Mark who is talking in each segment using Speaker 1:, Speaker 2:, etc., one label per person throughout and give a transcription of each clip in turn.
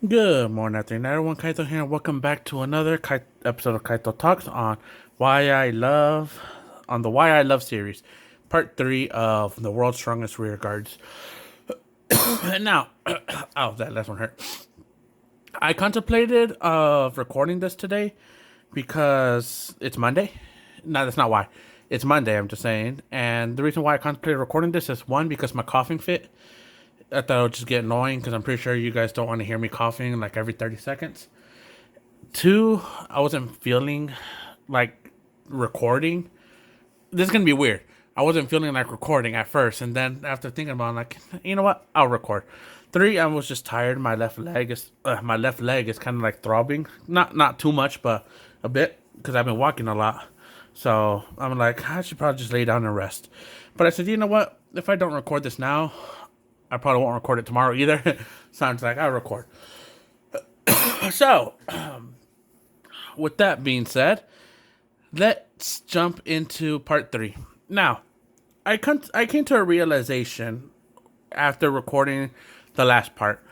Speaker 1: Good morning, afternoon, everyone. Kaito here, and welcome back to another episode of Kaito Talks on the Why I Love series, part three of the World's Strongest Rear Guards. And now, oh, that last one hurt. I contemplated recording this today because it's Monday. No, that's not why. It's Monday. I'm just saying, and the reason why I contemplated recording this is one because my coughing fit. I thought it would just get annoying because I'm pretty sure you guys don't want to hear me coughing like every 30 seconds. Two, I wasn't feeling like recording. This is going to be weird. I wasn't feeling like recording at first. And then after thinking about it, I'm like, you know what? I'll record. Three, I was just tired. My left leg is kind of like throbbing. Not too much, but a bit because I've been walking a lot. So I'm like, I should probably just lay down and rest. But I said, you know what? If I don't record this now, I probably won't record it tomorrow either. Sounds like I'll record. So, with that being said, let's jump into part three. Now, I came to a realization after recording the last part.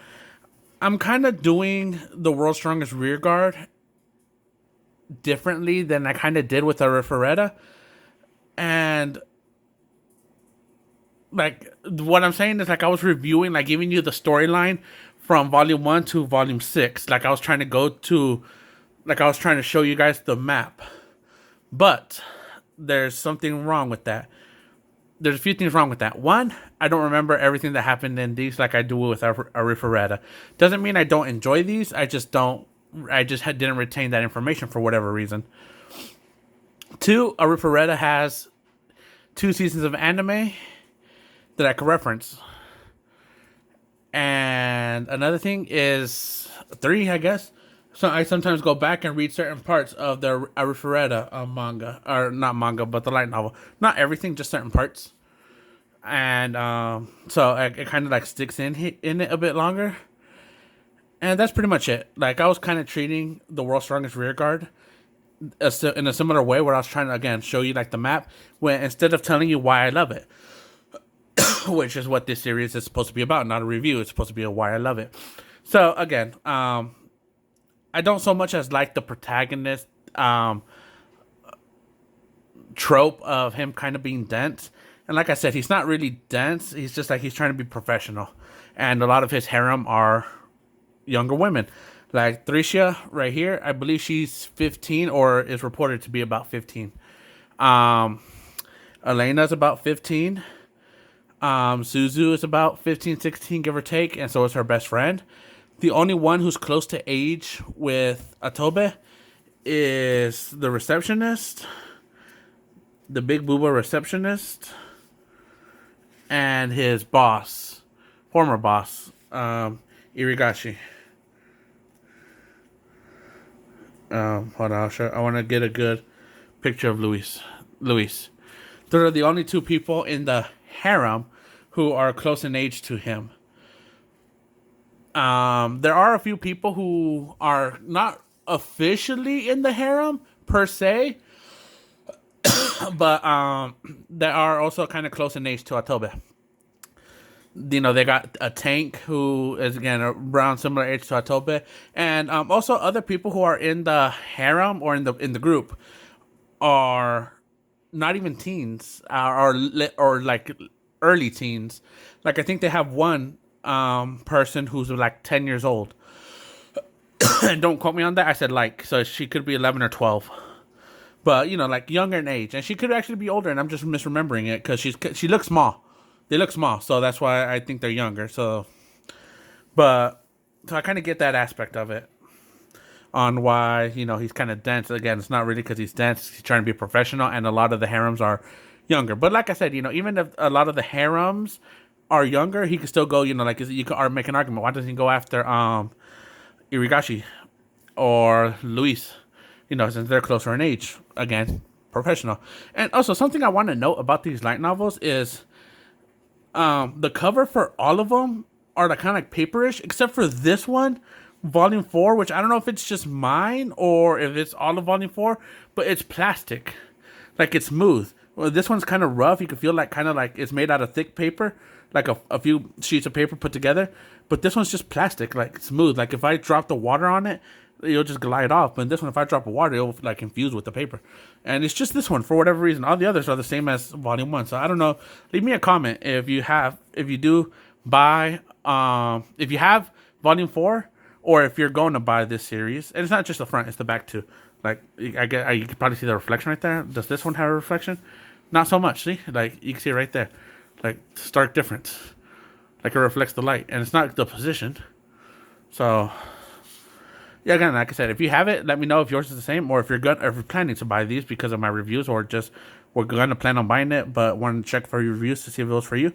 Speaker 1: I'm kind of doing the World's Strongest Rear Guard differently than I kind of did with the Referetta. And like what I'm saying is like I was reviewing, like giving you the storyline from volume 1 to volume 6. Like I was trying to show you guys the map. But there's something wrong with that. There's a few things wrong with that. One, I don't remember everything that happened in these like I do with Arifaretta. Doesn't mean I don't enjoy these. I just don't. Didn't retain that information for whatever reason. Two, Arifaretta has 2 seasons of anime that I can reference. And another thing is three, I guess. So I sometimes go back and read certain parts of the Arifureta manga, or not manga, but the light novel. Not everything, just certain parts. And so it kind of like sticks in it a bit longer. And that's pretty much it. Like I was kind of treating the World's Strongest Rear Guard in a similar way, where I was trying to again show you like the map, when instead of telling you why I love it, which is what this series is supposed to be about, not a review. It's supposed to be a why I love it. So again, I don't so much as like the protagonist trope of him kind of being dense. And like I said, he's not really dense. He's just like he's trying to be professional. And a lot of his harem are younger women. Like Thresia right here, I believe she's 15 or is reported to be about 15. Elena's about 15. Suzu is about 15, 16, give or take, and so is her best friend. The only one who's close to age with Atobe is the receptionist, the big booba receptionist, and his boss, former boss, Irigashi. Hold on, I want to get a good picture of Luis. They're the only two people in the harem who are close in age to him. There are a few people who are not officially in the harem per se, but they are also kind of close in age to Atobe. You know, they got a tank who is again around similar age to Atobe, and also other people who are in the harem or in the group are not even teens, or like early teens. Like I think they have one person who's like 10 years old. And don't quote me on that. I said like, so she could be 11 or 12. But, you know, like younger in age. And she could actually be older, and I'm just misremembering it because she looks small. They look small, so that's why I think they're younger. So I kind of get that aspect of it on why, you know, he's kind of dense. Again, it's not really because he's dense. He's trying to be professional, and a lot of the harems are younger. But like I said, you know, even if a lot of the harems are younger, he could still go, you know, like you could make an argument. Why doesn't he go after Irigashi or Luis? You know, since they're closer in age. Again, professional. And also, something I want to note about these light novels is the cover for all of them are like kind of like paperish, except for this one, Volume 4, which I don't know if it's just mine or if it's all of Volume 4, but it's plastic. Like it's smooth. Well, this one's kind of rough. You can feel like kind of like it's made out of thick paper, like a few sheets of paper put together. But this one's just plastic, like smooth. Like if I drop the water on it, it'll just glide off. But this one, if I drop water, it'll like infuse with the paper. And it's just this one for whatever reason. All the others are the same as Volume One. So I don't know. Leave me a comment if you do buy, if you have Volume 4, or if you're going to buy this series. And it's not just the front; it's the back too. Like you can probably see the reflection right there. Does this one have a reflection? Not so much. See, like you can see it right there, like stark difference. Like it reflects the light, and it's not the position. So yeah, again, like I said, if you have it, let me know if yours is the same, or if you're good, or if you're planning to buy these because of my reviews, or just we're gonna plan on buying it, but want to check for your reviews to see if it was for you.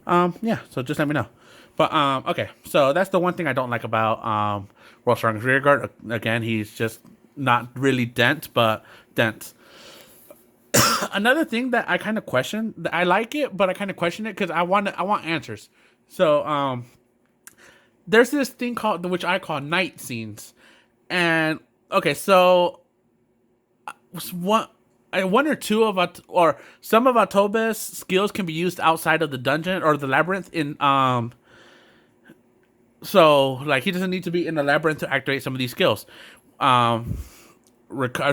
Speaker 1: Yeah, so just let me know. But okay, so that's the one thing I don't like about World's Strongest Rearguard. Again, he's just not really dense, but dense. Another thing that I kind of question, that I like it, but I kind of question it because I want answers. So there's this thing called, which I call night scenes, and okay, so one or two of or some of Atobe's skills can be used outside of the dungeon or the labyrinth in so like he doesn't need to be in the labyrinth to activate some of these skills. I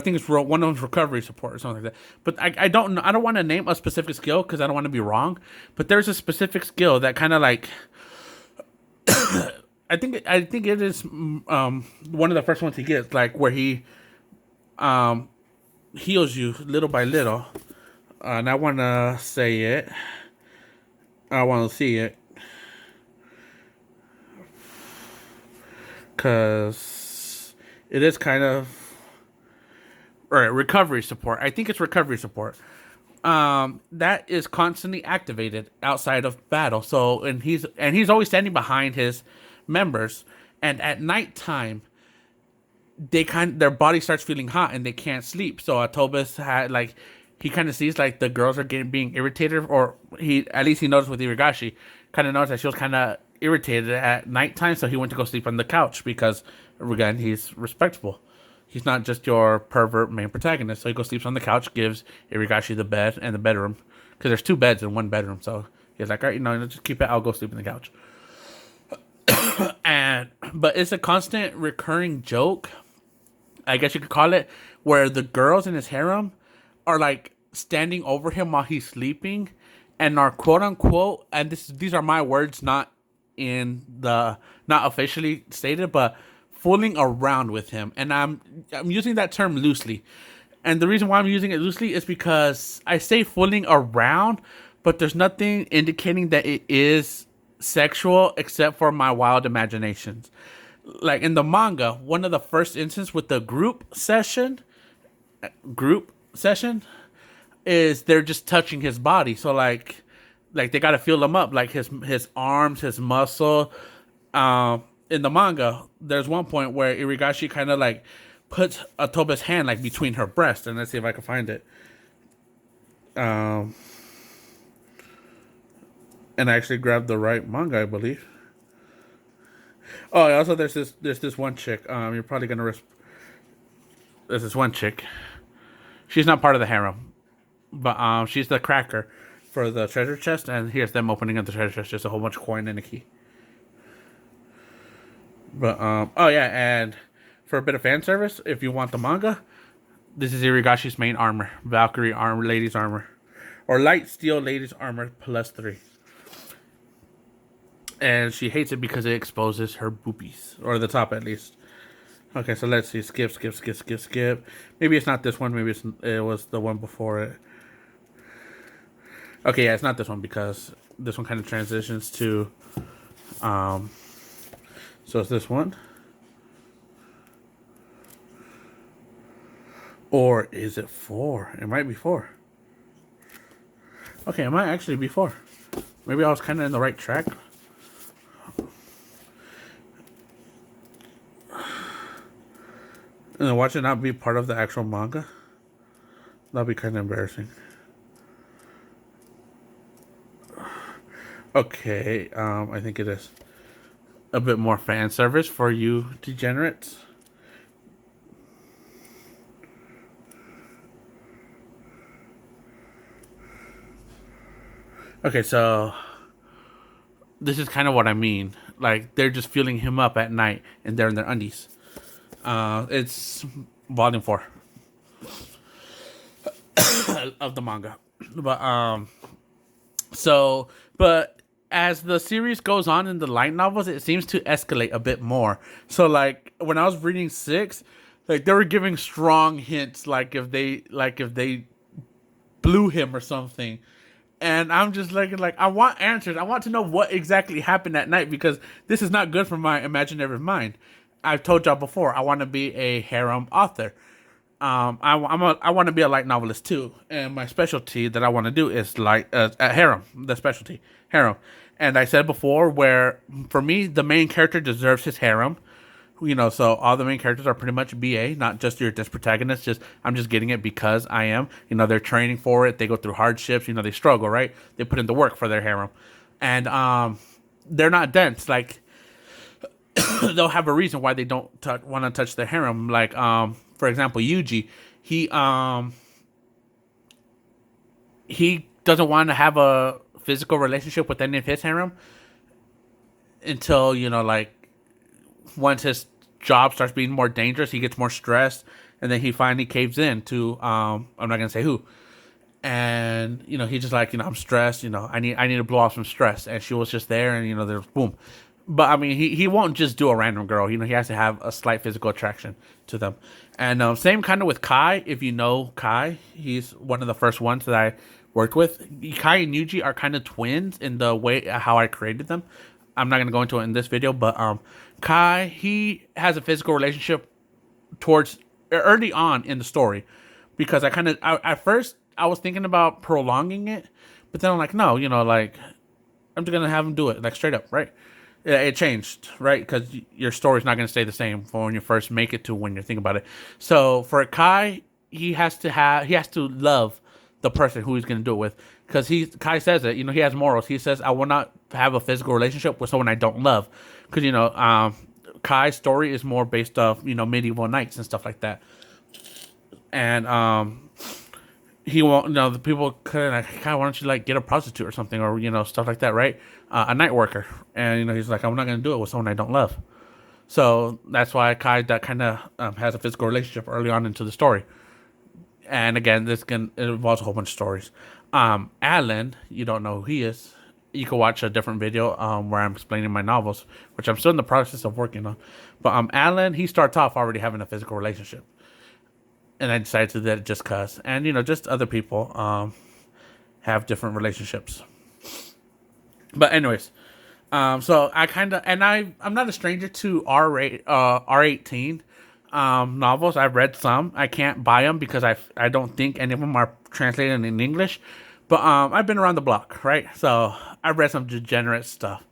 Speaker 1: think it's one of them's recovery support or something like that. But I don't know. I don't want to name a specific skill because I don't want to be wrong. But there's a specific skill that kind of like I think it is one of the first ones he gets, like where he heals you little by little. And I want to say it. I want to see it because it is kind of. Or recovery support. I think it's recovery support. That is constantly activated outside of battle. So and he's always standing behind his members. And at nighttime, their body starts feeling hot and they can't sleep. So Atobus had like he kind of sees like the girls are being irritated, or he noticed with Iragashi, kind of noticed that she was kind of irritated at nighttime. So he went to go sleep on the couch because again he's respectable. He's not just your pervert main protagonist. So he goes sleeps on the couch, gives Iragashi the bed and the bedroom. Because there's 2 beds in one bedroom. So he's like, all right, just keep it. I'll go sleep on the couch. But it's a constant recurring joke, I guess you could call it, where the girls in his harem are like standing over him while he's sleeping and are quote unquote, and these are my words, not officially stated, but fooling around with him. And I'm using that term loosely. And the reason why I'm using it loosely is because I say fooling around, but there's nothing indicating that it is sexual except for my wild imaginations. Like in the manga, one of the first instances with the group session is they're just touching his body. So like they got to feel him up, like his arms, his muscle. In the manga, there's one point where Iragashi kind of like puts Atobe's hand like between her breast, and let's see if I can find it. And I actually grabbed the right manga, I believe. Oh, also there's this one chick. You're probably gonna. There's this one chick. She's not part of the harem, but she's the cracker for the treasure chest, and here's them opening up the treasure chest, just a whole bunch of coin and a key. But oh yeah, and for a bit of fan service, if you want the manga, this is Irigashi's main armor, Valkyrie armor, ladies armor, or light steel ladies armor +3. And she hates it because it exposes her boobies, or the top at least. Okay, so let's see. Skip. Maybe it's not this one. Maybe it was the one before it. Okay, yeah, it's not this one because this one kind of transitions to so it's this one. Or is it 4? It might be 4. Okay, it might actually be 4. Maybe I was kind of in the right track. And then watch it not be part of the actual manga. That'll be kind of embarrassing. Okay, I think it is a bit more fan service for you degenerates. Okay, so this is kind of what I mean. like they're just feeling him up at night and they're in their undies. It's volume 4 of the manga. But but as the series goes on in the light novels, it seems to escalate a bit more. So like when I was reading 6, like they were giving strong hints, like if they blew him or something. And I'm just like I want answers. I want to know what exactly happened that night, because this is not good for my imaginary mind. I've told y'all before, I want to be a harem author. I want to be a light novelist too, and my specialty that I want to do is harem. The specialty harem, and I said before, where for me the main character deserves his harem. So all the main characters are pretty much BA, not just your disc protagonist. I'm just getting it because I am. They're training for it. They go through hardships. They struggle, right? They put in the work for their harem, and they're not dense. Like they'll have a reason why they don't want to touch their harem. Like for example, Yuji, he doesn't want to have a physical relationship with any of his harem until like once his job starts being more dangerous, he gets more stressed, and then he finally caves in to I'm not gonna say who, and he's just like, I'm stressed, I need to blow off some stress, and she was just there, and there's boom. But I mean, he won't just do a random girl. He has to have a slight physical attraction to them. And same kind of with Kai. If you know Kai, he's one of the first ones that I worked with. Kai and Yuji are kind of twins in the way how I created them. I'm not gonna go into it in this video, but Kai, he has a physical relationship towards early on in the story, because at first I was thinking about prolonging it, but then I'm like, no, like I'm just gonna have him do it, like straight up, right? It changed, right? Because your story's not gonna stay the same from when you first make it to when you think about it. So for Kai, he has to love the person who he's gonna do it with, because Kai says it. He has morals. He says, I will not have a physical relationship with someone I don't love, because Kai's story is more based off medieval knights and stuff like that, and he won't. The people could like, Kai, why don't you like get a prostitute or something, or stuff like that, right? A night worker, and he's like, I'm not gonna do it with someone I don't love. So that's why Kai that kind of has a physical relationship early on into the story. And again, it involves a whole bunch of stories. Alan, you don't know who he is. You can watch a different video where I'm explaining my novels, which I'm still in the process of working on. But Alan, he starts off already having a physical relationship, and I decided to do that just cause. And just other people have different relationships. But anyways, so I I'm not a stranger to R18 novels. I've read some. I can't buy them because I don't think any of them are translated in English. But I've been around the block, right? So I've read some degenerate stuff.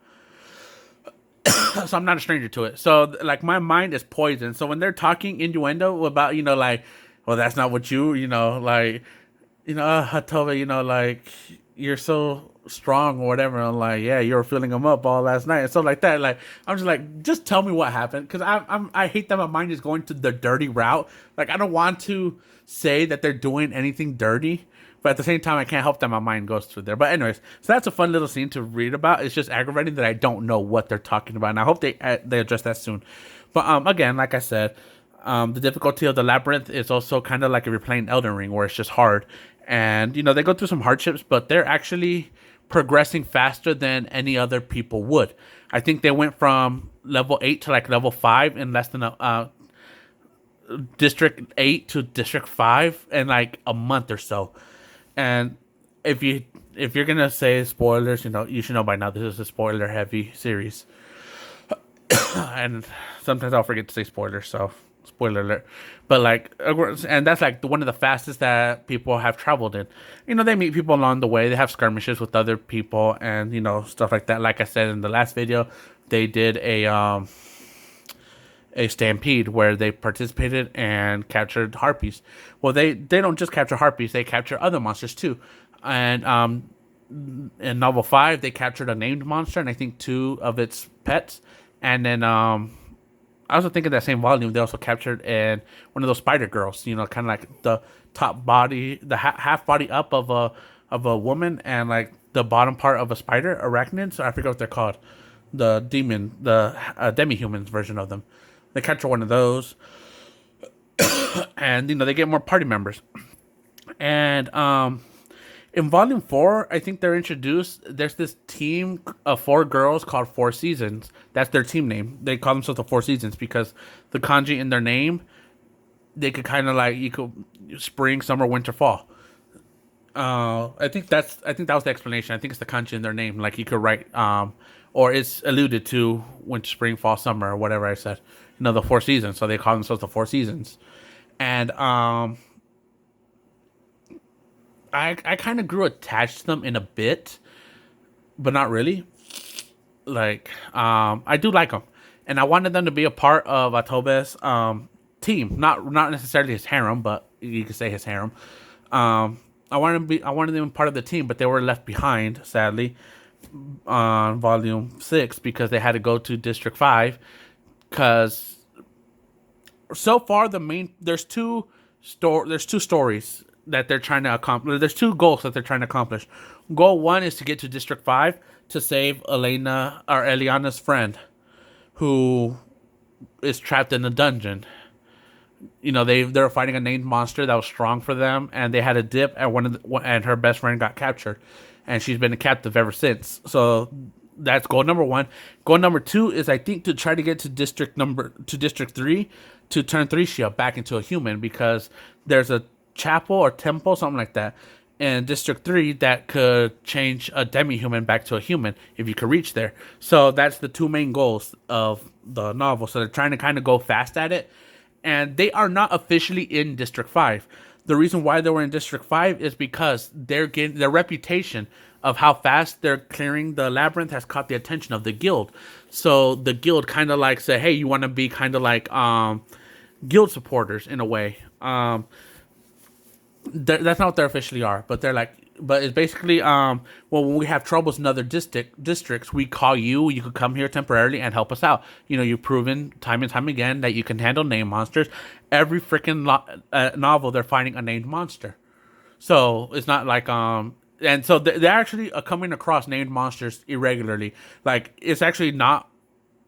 Speaker 1: So I'm not a stranger to it. So like my mind is poisoned. So when they're talking innuendo about like, well, that's not what Hatobe, like you're so strong or whatever. I'm like, yeah, you were filling them up all last night and stuff like that. Like I'm just like, just tell me what happened, because I hate that my mind is going to the dirty route. Like I don't want to say that they're doing anything dirty, but at the same time I can't help that my mind goes through there. But anyways, so that's a fun little scene to read about. It's just aggravating that I don't know what they're talking about, and I hope they address that soon. But again, like I said, the difficulty of the labyrinth is also kind of like if you're playing Elden Ring, where it's just hard. And they go through some hardships, but they're actually progressing faster than any other people would. I think they went from level 8 to like level 5 in less than district 8 to district 5 in like a month or so. And if you're gonna say spoilers, you should know by now this is a spoiler heavy series. And sometimes I'll forget to say spoilers, so spoiler alert. But like, and that's like one of the fastest that people have traveled in. They meet people along the way. They have skirmishes with other people, and stuff like that. Like I said in the last video, they did a stampede where they participated and captured harpies. Well, they don't just capture harpies; they capture other monsters too. And in novel 5, they captured a named monster, and I think 2 of its pets. And then I also think in that same volume, they also captured one of those spider girls. Kind of like the top body, the half body up of a woman, and like the bottom part of a spider, arachnid. So I forget what they're called. the demon, the demi-humans version of them. They capture one of those, and they get more party members. And in Volume 4, I think they're introduced. There's this team of 4 girls called Four Seasons. That's their team name. They call themselves the Four Seasons because the kanji in their name, they could kind of like, you could spring, summer, winter, fall. I think that was the explanation. I think it's the kanji in their name. Like you could write, or it's alluded to winter, spring, fall, summer, or whatever I said. The 4 seasons. So they call themselves the Four Seasons. And I kind of grew attached to them in a bit, but not really. Like, I do like them, and I wanted them to be a part of Atobe's team. Not necessarily his harem, but you could say his harem. I wanted them part of the team, but they were left behind, sadly, on Volume 6 because they had to go to District 5. Because so far there's two stories that they're trying to accomplish. There's 2 goals that they're trying to accomplish. Goal 1 is to get to District 5 to save Elena or Eliana's friend, who is trapped in a dungeon. They're fighting a named monster that was strong for them, and they had a dip, and her best friend got captured, and she's been a captive ever since. So that's goal number 1. Goal number 2 is, I think, to try to get to District 3 to turn Thresia back into a human, because there's a chapel or temple, something like that, in District 3 that could change a demi-human back to a human if you could reach there. So that's the 2 main goals of the novel. So they're trying to kind of go fast at it. And they are not officially in District 5. The reason why they were in District 5 is because they're getting their reputation of how fast they're clearing the labyrinth has caught the attention of the guild. So the guild kind of like say, hey, you want to be kind of like guild supporters in a way. That's not what they officially are, but they're like, but it's basically, well, when we have troubles in other districts, we call you. You could come here temporarily and help us out. You've proven time and time again that you can handle named monsters. Every freaking novel, they're finding a named monster. So it's not like, and so they're actually coming across named monsters irregularly. Like, it's actually not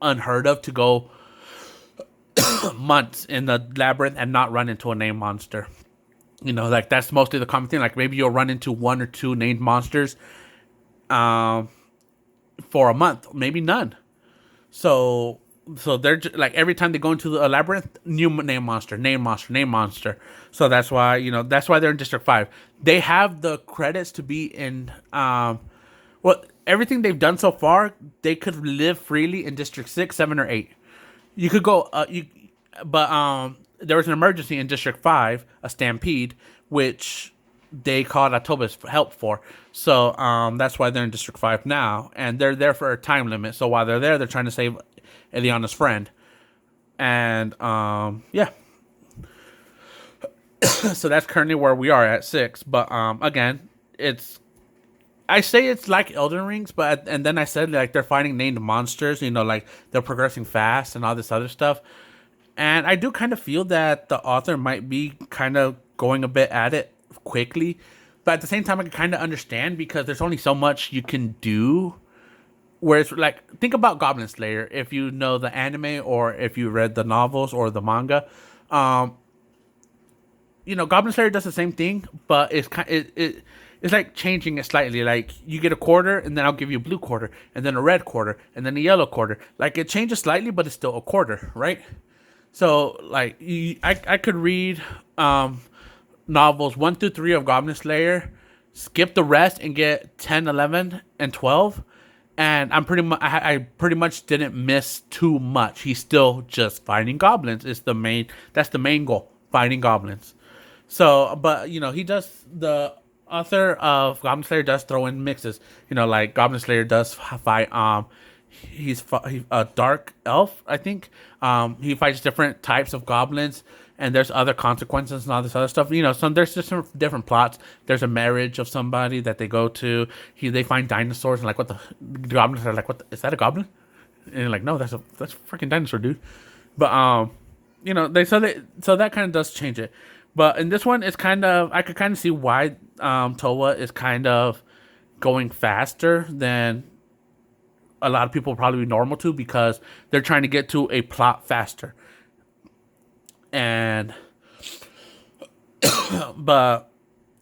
Speaker 1: unheard of to go months in the labyrinth and not run into a named monster. Like that's mostly the common thing. Like maybe you'll run into 1 or 2 named monsters for a month, maybe none. So they're like every time they go into the labyrinth, new named monster, named monster, named monster. So that's why they're in District 5. They have the credits to be in everything they've done so far. They could live freely in District 6, 7, or 8. You could go but there was an emergency in District 5, a stampede, which they called Atobe's help for. So that's why they're in District 5 now. And they're there for a time limit. So while they're there, they're trying to save Eliana's friend. And yeah. So that's currently where we are at 6. But again, I say it's like Elden Rings, and then I said like they're fighting named monsters, like they're progressing fast and all this other stuff. And I do kind of feel that the author might be kind of going a bit at it quickly. But at the same time, I can kind of understand because there's only so much you can do. Whereas, like, think about Goblin Slayer. If you know the anime or if you read the novels or the manga, Goblin Slayer does the same thing, but it's it's like changing it slightly. Like, you get a quarter, and then I'll give you a blue quarter, and then a red quarter, and then a yellow quarter. Like, it changes slightly, but it's still a quarter, right? So, like, I could read novels 1 through 3 of Goblin Slayer, skip the rest, and get 10, 11, and 12. And I pretty much didn't miss too much. He's still just fighting goblins. That's the main goal, fighting goblins. So, but the author of Goblin Slayer does throw in mixes. Like Goblin Slayer does fight. He's a dark elf, I think. He fights different types of goblins, and there's other consequences and all this other stuff. There's just some different plots. There's a marriage of somebody that they go to. They find dinosaurs, and like, what the goblins are like, is that a goblin? And you're like, no, that's a freaking dinosaur, dude. But so that kind of does change it. But in this one, it's kind of, I could kind of see why Towa is kind of going faster than a lot of people probably be normal to, because they're trying to get to a plot faster. And but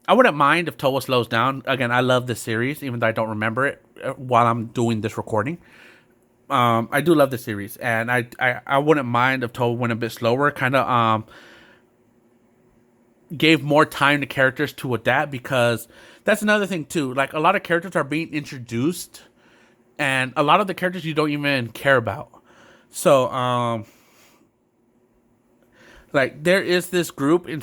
Speaker 1: I wouldn't mind if Towa slows down. Again, I love this series, even though I don't remember it while I'm doing this recording. I do love the series, and I wouldn't mind if Towa went a bit slower, kind of gave more time to characters to adapt, because that's another thing too. Like, a lot of characters are being introduced, and a lot of the characters you don't even care about. So, like, there is this group in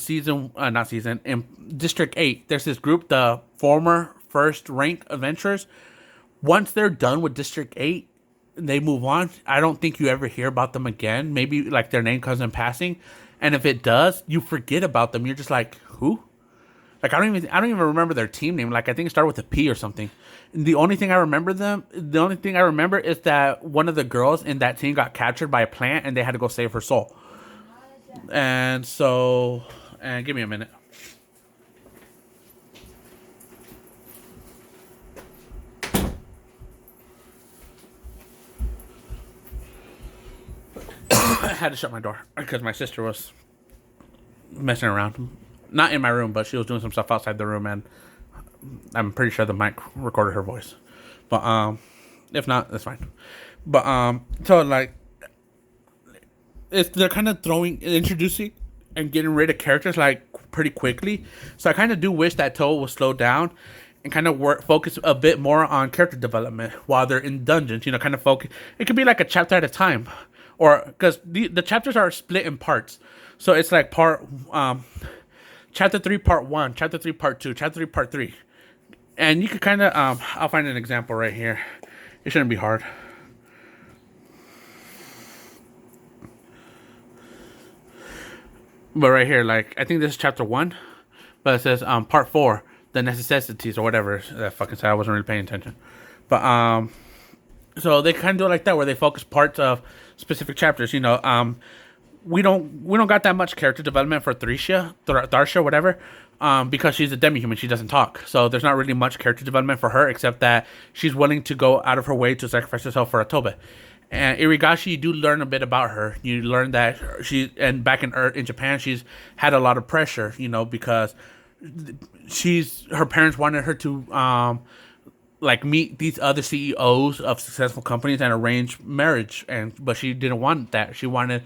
Speaker 1: not season, in District 8. There's this group, the former first rank adventurers. Once they're done with District 8, they move on. I don't think you ever hear about them again. Maybe like their name comes in passing, and if it does, you forget about them. You're just like, who? Like, I don't even remember their team name. Like, I think it started with a P or something. And the only thing I remember is that one of the girls in that team got captured by a plant, and they had to go save her soul. And so, give me a minute. I had to shut my door because my sister was messing around. Not in my room, but she was doing some stuff outside the room, and I'm pretty sure the mic recorded her voice. But if not, that's fine. But so, like, they're kind of introducing and getting rid of characters like pretty quickly. So I kind of do wish that Toa would slow down and kind of focus a bit more on character development while they're in dungeons. You know, kind of focus. It could be like a chapter at a time, or because the chapters are split in parts. So it's like chapter 3 part 1, chapter 3 part 2, chapter 3 part 3, and you could kind of I'll find an example right here. It shouldn't be hard. But right here, like, I think this is chapter 1, but it says part 4, the necessities or whatever that fucking said. I wasn't really paying attention. But so they kind of do it like that, where they focus parts of specific chapters. You know, we don't got that much character development for Tharsha, whatever, because she's a demi-human. She doesn't talk, so there's not really much character development for her, except that she's willing to go out of her way to sacrifice herself for Atobe. And Irigashi, you do learn a bit about her. You learn that back in Japan, she's had a lot of pressure, you know, because her parents wanted her to like meet these other CEOs of successful companies and arrange marriage, but she didn't want that. She wanted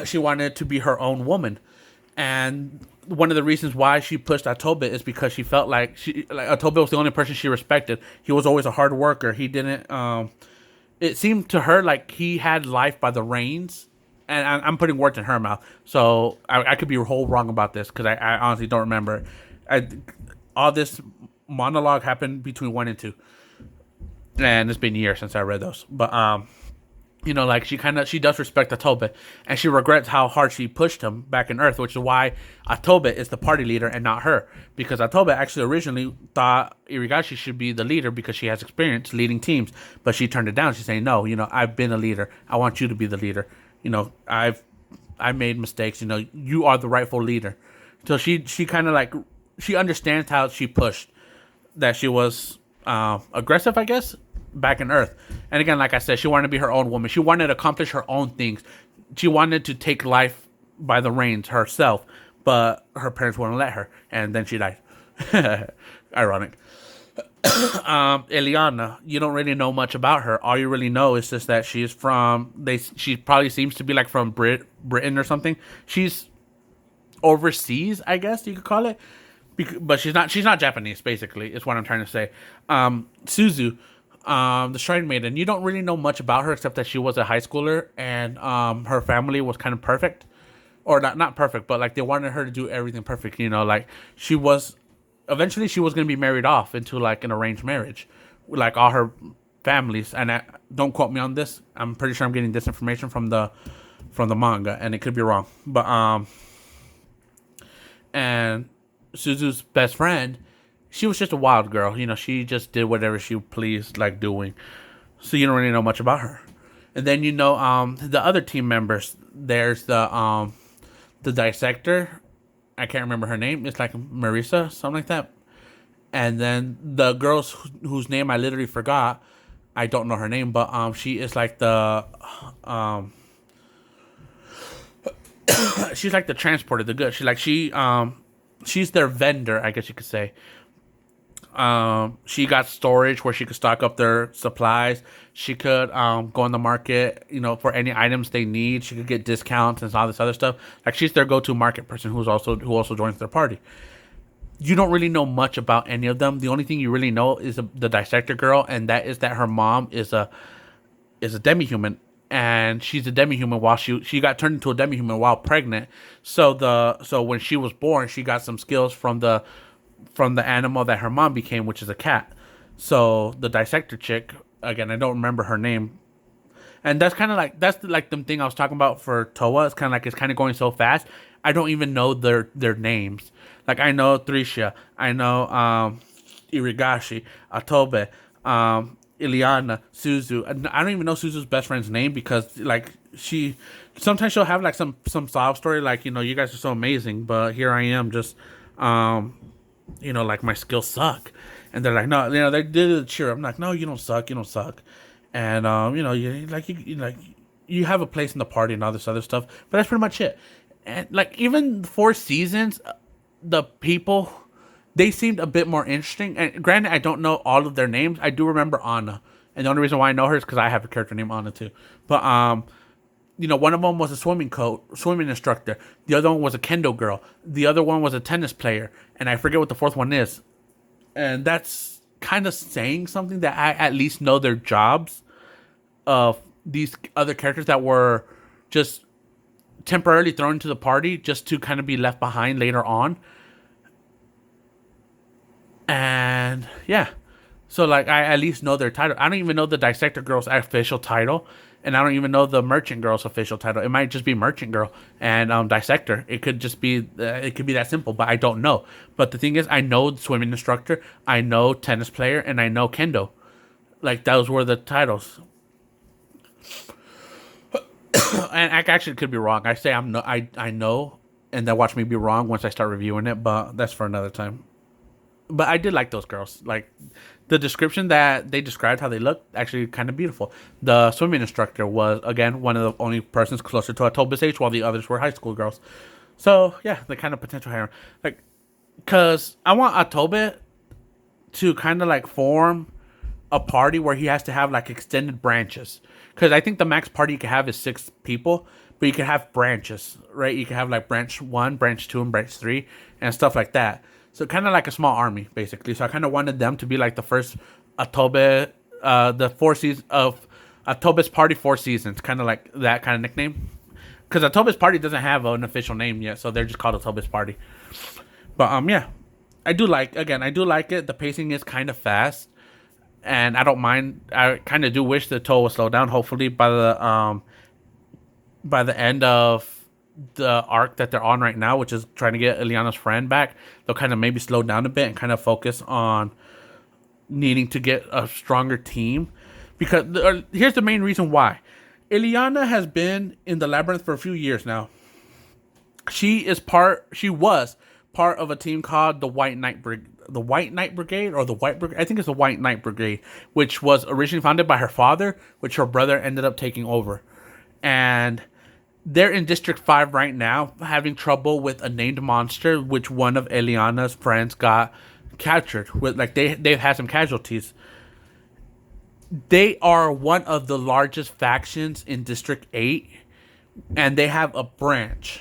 Speaker 1: she wanted to be her own woman. And one of the reasons why she pushed Atobe is because she felt like Atobe was the only person she respected. He was always a hard worker. He didn't. It seemed to her like he had life by the reins, and I'm putting words in her mouth. So I could be whole wrong about this, because I honestly don't remember. All this monologue happened between 1 and 2, and it's been years since I read those. But you know, like, she does respect Atobe, and she regrets how hard she pushed him back in Earth, which is why Atobe is the party leader and not her. Because Atobe actually originally thought Irigashi should be the leader because she has experience leading teams, but she turned it down. She's saying, no, you know, I've been a leader. I want you to be the leader. You know, I made mistakes. You know, you are the rightful leader. So she kind of like, she understands how she pushed, that she was aggressive, I guess, back in Earth. And again, like I said, she wanted to be her own woman. She wanted to accomplish her own things. She wanted to take life by the reins herself, but her parents wouldn't let her, and then she died. Ironic. Eliana, you don't really know much about her. All you really know is just that she probably seems to be like from Britain or something. She's overseas, I guess you could call it, but she's not Japanese, basically, is what I'm trying to say. Suzu, the Shrine Maiden, you don't really know much about her except that she was a high schooler, and her family was kind of perfect, or not perfect, but like they wanted her to do everything perfect. You know, like eventually she was going to be married off into like an arranged marriage, with like all her families. And don't quote me on this. I'm pretty sure I'm getting this information from the manga, and it could be wrong. But and Suzu's best friend, she was just a wild girl. You know, she just did whatever she pleased, like doing. So you don't really know much about her. And then, you know, the other team members. There's the dissector. I can't remember her name. It's like Marisa, something like that. And then the girls whose name I literally forgot, I don't know her name, but she is like the um she's like the transporter, the good. She's their vendor, I guess you could say. She got storage where she could stock up their supplies. She could go on the market, for any items they need. She could get discounts and all this other stuff. Like she's their go-to market person who also joins their party. You don't really know much about any of them. The only thing you really know is the dissector girl, and that is that her mom is a demi-human, and she's a demi-human while she got turned into a demi-human while pregnant. So when she was born, she got some skills from the animal that her mom became, which is a cat. So the dissector chick, again, I don't remember her name. And that's like the thing I was talking about for Toa. It's kind of going so fast. I don't even know their names. Like I know Trisha, I know Irigashi, Atobe, Iliana, Suzu. I don't even know Suzu's best friend's name because like sometimes she'll have like some sob story like you guys are so amazing, but here I am just like my skills suck. And they're like, no, they did cheer. I'm like, no, you don't suck, and you have a place in the party and all this other stuff. But that's pretty much it. And like even 4 seasons, the people they seemed a bit more interesting. And granted, I don't know all of their names. I do remember Anna, and the only reason why I know her is because I have a character named Anna too. But one of them was a swimming instructor. The other one was a kendo girl. The other one was a tennis player, and I forget what the fourth one is. And that's kind of saying something that I at least know their jobs of these other characters that were just temporarily thrown into the party just to kind of be left behind later on. And yeah, so like I at least know their title. I don't even know the dissector girl's official title, and I don't even know the merchant girl's official title. It might just be merchant girl and dissector. It could just be it could be that simple, but I don't know. But the thing is, I know swimming instructor, I know tennis player, and I know kendo. Like those were the titles. And I actually could be wrong. I say I know, and then watch me be wrong once I start reviewing it. But that's for another time. But I did like those girls. Like the description that they described how they looked, actually kind of beautiful. The swimming instructor was again one of the only persons closer to Atobe's age, while the others were high school girls. So yeah, the kind of potential harem, like, cause I want Atobe to kind of like form a party where he has to have like extended branches. Because I think the max party you can have is 6 people, but you can have branches, right? You can have like branch 1, branch 2, and branch 3, and stuff like that. So kind of like a small army, basically. So I kind of wanted them to be like the first Atobe, the 4 seasons of Atobe's Party 4 seasons, kind of like that kind of nickname. Because Atobe's Party doesn't have an official name yet, so they're just called Atobe's Party. But yeah, I do like it. The pacing is kind of fast. And I don't mind. I kind of do wish the toll will slow down. Hopefully, by the end of the arc that they're on right now, which is trying to get Ileana's friend back, they'll kind of maybe slow down a bit and kind of focus on needing to get a stronger team. Because here's the main reason why. Ileana has been in the labyrinth for a few years now. She was part of a team called the White Knight Brigade. The White Knight Brigade or the White Brigade? I think it's the White Knight Brigade, which was originally founded by her father, which her brother ended up taking over. And they're in District 5 right now, having trouble with a named monster, which one of Eliana's friends got captured. With like they've had some casualties. They are one of the largest factions in District 8, and they have a branch.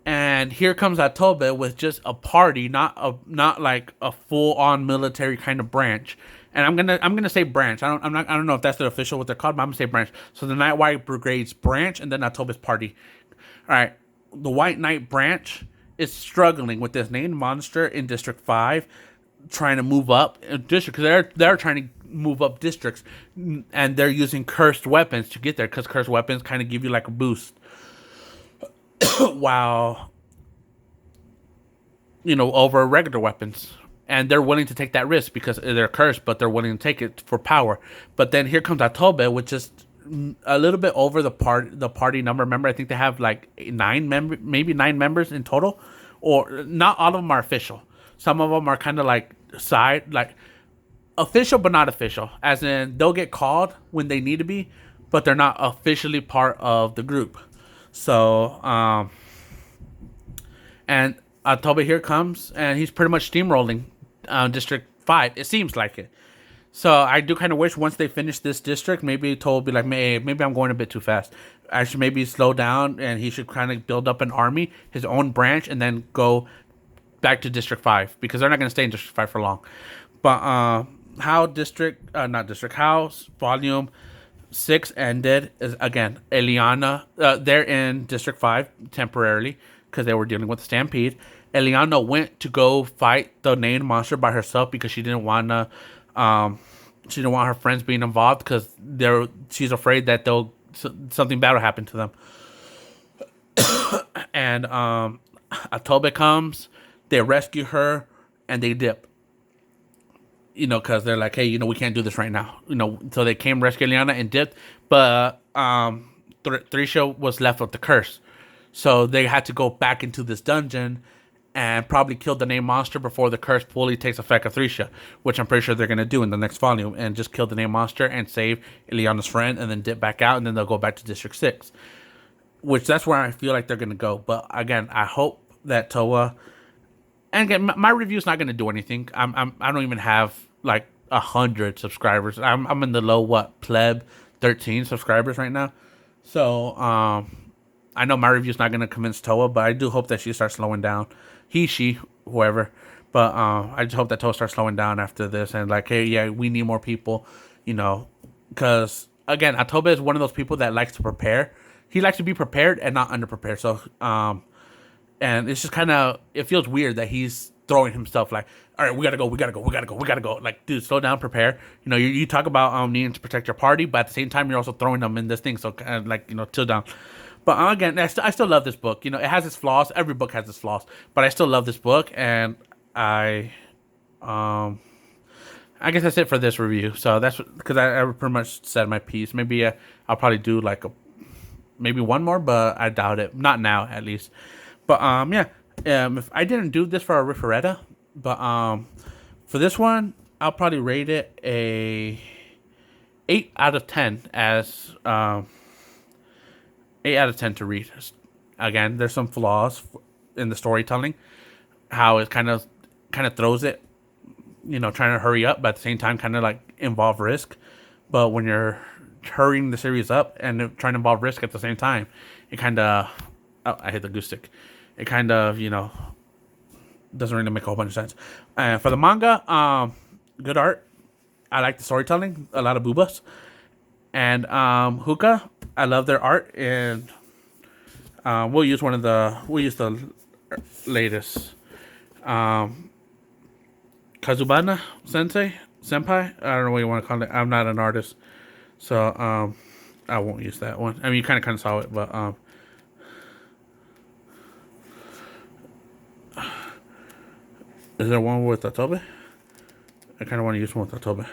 Speaker 1: And here comes Atobe with just a party, not like a full on military kind of branch. And I'm gonna say branch. I don't know if that's the official what they're called, but I'm gonna say branch. So the Night White Brigade's branch, and then Atobe's party. All right, the White Knight branch is struggling with this named monster in District 5, trying to move up in district because they're trying to move up districts, and they're using cursed weapons to get there because cursed weapons kind of give you like a boost. Wow, over regular weapons, and they're willing to take that risk because they're cursed, but they're willing to take it for power. But then here comes Atobe, which is a little bit over the party number. Remember, I think they have like maybe 9 members in total, or not all of them are official. Some of them are kind of like side, like official but not official, as in they'll get called when they need to be, but they're not officially part of the group. So and Toba here comes, and he's pretty much steamrolling District 5. It seems like it. So I do kind of wish once they finish this district, maybe Toba will be like, maybe I'm going a bit too fast. I should maybe slow down, and he should kind of build up an army, his own branch, and then go back to District 5, because they're not going to stay in District 5 for long. But how Volume 6 ended is, again, Eliana. They're in District 5 temporarily because they were dealing with the Stampede. Eliana went to go fight the named monster by herself because she didn't want to. She didn't want her friends being involved because she's afraid that something bad will happen to them. And Atobe comes, they rescue her, and they dip. Because they're like, hey, we can't do this right now. So they came, rescue Liana, and dipped. But Thrisha was left with the curse. So they had to go back into this dungeon and probably kill the named monster before the curse fully takes effect of Thrisha, which I'm pretty sure they're going to do in the next volume, and just kill the named monster and save Ileana's friend, and then dip back out, and then they'll go back to District 6. Which that's where I feel like they're going to go. But again, I hope that Toa... And again, my review's not going to do anything. I don't even have like 100 subscribers. I'm in the low pleb 13 subscribers right now. So I know my review's not going to convince Toa, but I do hope that she starts slowing down. She, whoever. But I just hope that Toa starts slowing down after this, and like, hey, yeah, we need more people, because again, Atobe is one of those people that likes to prepare. He likes to be prepared and not underprepared. So and it's just kind of, it feels weird that he's throwing himself like, all right, we gotta go. Like, dude, slow down, prepare. You talk about needing to protect your party, but at the same time, you're also throwing them in this thing. So kind of like, chill down. But again, I still love this book. It has its flaws. Every book has its flaws, but I still love this book, and I guess that's it for this review. So that's because I pretty much said my piece. Maybe I'll probably do like maybe one more, but I doubt it. Not now, at least. But if I didn't do this for a Referetta, but for this one, I'll probably rate it a 8 out of 10 as 8 out of 10 to read. Again, there's some flaws in the storytelling, how it kind of throws it, trying to hurry up, but at the same time kind of like involve risk. But when you're hurrying the series up and trying to involve risk at the same time, it kind of, I hit the goose stick. It kind of, doesn't really make a whole bunch of sense. For the manga, good art. I like the storytelling. A lot of boobas. And Hookah, I love their art. And we'll use the latest. Kazubana Senpai. I don't know what you want to call it. I'm not an artist, so I won't use that one. I mean, you kind of saw it, but is there one with Atobe? I kind of want to use one with Atobe.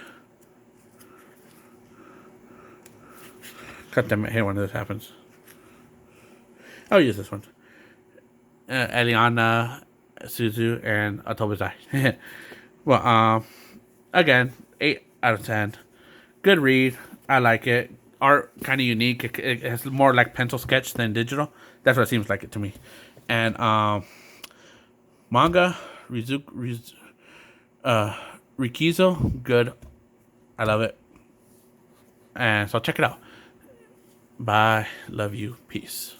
Speaker 1: God damn it, I hate when this happens. I'll use this one. Eliana, Suzu, and Atobe's Eye. Well, again, 8 out of 10. Good read. I like it. Art kind of unique. It has more like pencil sketch than digital. That's what it seems like it to me. And manga, Rikizo, good. I love it. And so check it out. Bye. Love you. Peace.